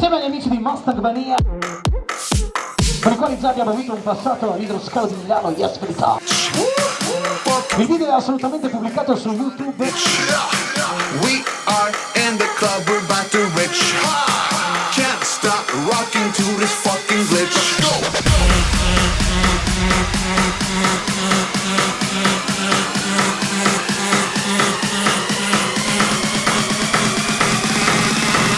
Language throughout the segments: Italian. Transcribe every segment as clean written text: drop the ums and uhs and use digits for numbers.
Assieme agli amici di MustangMania, con i quali già abbiamo avuto un passato all'idroscalo di Milano, Yes for the Top. Il video è assolutamente pubblicato su YouTube. We are in the club, we're about to rich. Can't stop rocking to this fucking glitch. Let's go!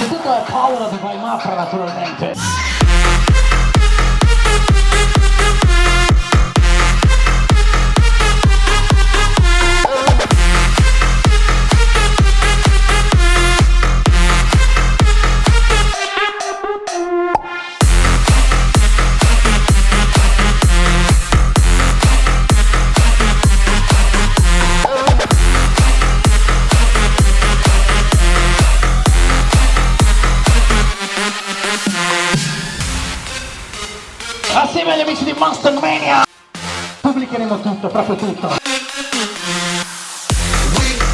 Tutto è power di Ma.Fra naturalmente. Assieme agli amici di MustangMania pubblicheremo tutto, proprio tutto. We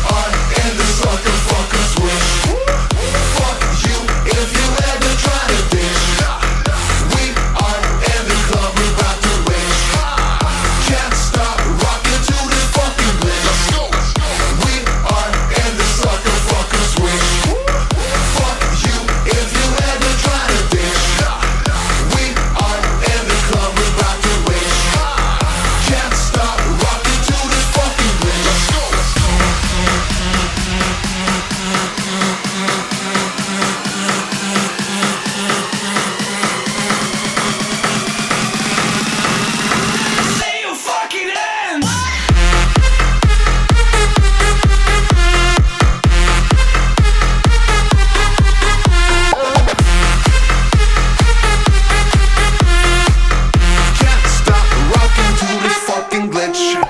are in the sucker fucker switch. Fuck you if you ever try to bitch. We are in the club, we're about to rich. Can't stop rocking to this fucking glitch. We are in the sucker fucker switch. Fuck you if you ever try to bitch. We are in the club, we're about to rich. Can't stop rocking to this fucking glitch. Say your fucking end! Can't stop rocking to this fucking glitch.